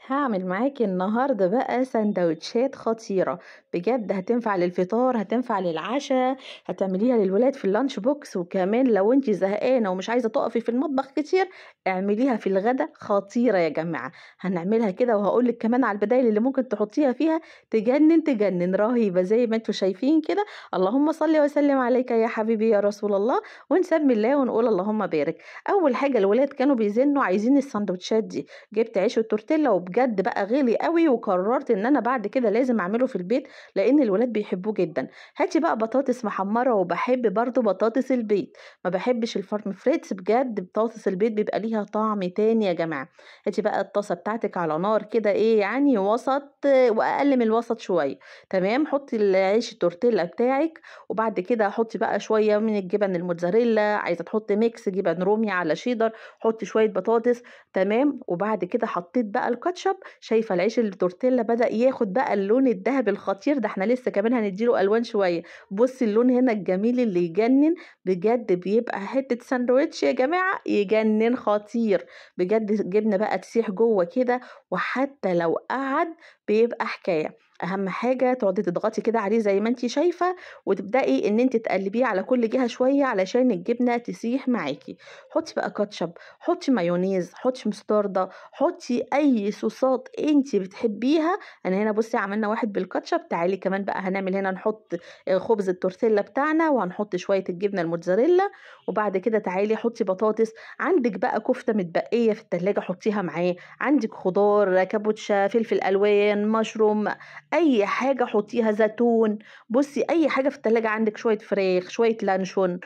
هاعمل معاكِ النهارده بقى ساندوتشات خطيرة، بجد هتنفع للفطار، هتنفع للعشا، هتعمليها للولاد في الlunch box، وكمان لو أنتِ زهقانة ومش عايزة تقفي في المطبخ كتير، اعمليها في الغدا خطيرة يا جماعة. هنعملها كده وهاقول لِك كمان على البدايل اللي ممكن تحطيها فيها تجنن تجنن، رهيبة زي ما أنتم شايفين كده. اللهم صل وسلم عليك يا حبيبي يا رسول الله، ونسمي الله ونقول اللهم بارك. أول حاجة الولاد كانوا بيزنوا عايزين الساندوتشات دي، جبت عيش التورتيلا وبجد بقى غِلي أوي، وقررت إن أنا بعد كده لازم أعمله في البيت، لإن الولاد بيحبوه جدًا. هاتي بقى بطاطس محمرة، وباحب برضه بطاطس البيت، ما باحبش الفارم فريتس، بجد بطاطس البيت بيبقى ليها طعم تاني يا جماعة. هاتي بقى الطاسة بتاعتِك على نار كده إيه يعني وسط وأقل من الوسط شوية، تمام. حطي عيش التورتيلا بتاعِك، وبعد كده حطي بقى شوية من الجبن الموتزاريلا، عايزة تحطي ميكس جبن رومي على شيدر، حطي شوية بطاطس، تمام. وبعد كده حطيت بقى الكاتشب، شايفة العيش التورتيلا بدأ ياخد بقى اللون الدهبي الخطير ده، إحنا لسه كمان هندّي له ألوان شوية. بُصّي اللون هنا الجميل اللي يجنن، بجد بيبقى حتة ساندوتش يا جماعة يجنن خطير، بجد الجبنة بقى تسيح جوّه كده، وحتى لو قعد بيبقى حكاية. أهم حاجة تقعدي تضغطي كده عليه زي ما أنتِ شايفة، وتبدئي إن أنتِ تقلبيه على كل جهة شوية علشان الجبنة تسيح معاكِ. حطي بقى كاتشب، حطي مايونيز، حطي مستردة، حطي أي صوصات أنتِ بتحبيها. أنا هنا بُصّي عملنا واحد بالكاتشب، تعالي كمان بقى هنعمل هنا نحط خبز التورتيلا بتاعنا، وهنحط شوية الجبنة الموتزاريلا، وبعد كده تعالي حطي بطاطس. عندِك بقى كفتة متبقية في التلاجة حطيها معاه، عندِك خضار، كابوتشا، فلفل ألوان، مشروم، أي حاجة حطيها، زيتون. بُصّي أي حاجة في التلاجة عندِك، شوية فراخ، شوية لانشون،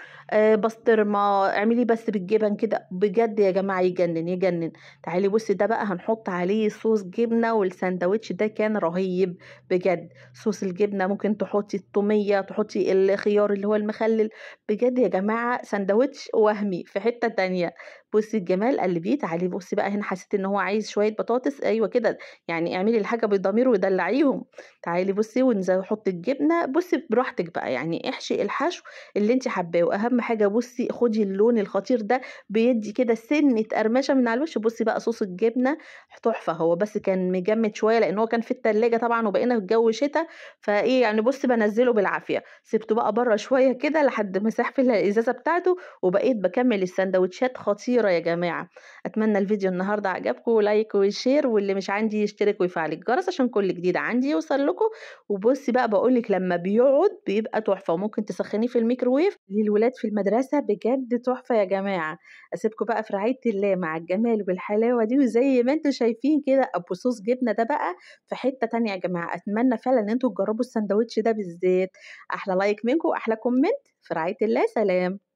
بسطرمة، اعمليه بس بالجبن كده، بجد يا جماعة يجنن، يجنن. تعالي بُصّي ده بقى هنحط عليه صوص جبنة، والساندوتش ده كان رهيب بجد. صوص الجبنة ممكن تحطي التومية، تحطي الخيار اللي هو المخلل، بجد يا جماعة ساندوتش وهمي في حتة تانية. بُصّي الجمال، قلّبيه. تعالي بُصّي بقى هنا حسيتِ إن هو عايز شوية بطاطس، أيوه كده، يعني اعملي الحاجة بضمير ودلّعيهم. تعالي بُصّي حطي الجبنة، بُصّي براحتك بقى، يعني احشي الحشو اللي أنتِ حاباه، وأهم حاجة بُصّي خدي اللون الخطير ده، بيدّي كده سِنّة قرمشة من على الوش. بُصّي بقى صوص الجبنة تحفة، هو بس كان مجمد شوية لإن هو كان في التلاجة طبعًا، وبقينا في جو شتا، فإيه يعني بُصّي بانزّله بالعافية، سِبته بقى برّه شوية كده لحد ما ساح في الإزازة بتاعته، وبقيت باكمّل الساندوتشات خطيرة يا جماعة. أتمنى الفيديو النهارده عجبكم، ولايك وشير، واللي مش عندي يشترك ويفعل الجرس عشان كل جديد عندي يوصل لكم. وبُصّي بقى باقول لِك لمّا بيقعد بيبقى تحفة، وممكن تسخّنيه في الميكروويف للولاد في المدرسة، بجد تحفة يا جماعة. أسيبكم بقى في رعاية الله مع الجمال والحلاوة دي، وزي ما أنتم شايفين كده أبو صوص جبنة ده بقى في حتة تانية يا جماعة. أتمنى فعلًا إن أنتم تجربوا الساندوتش ده بالذات. أحلى لايك منكم وأحلى كومنت، في رعاية الله، سلام.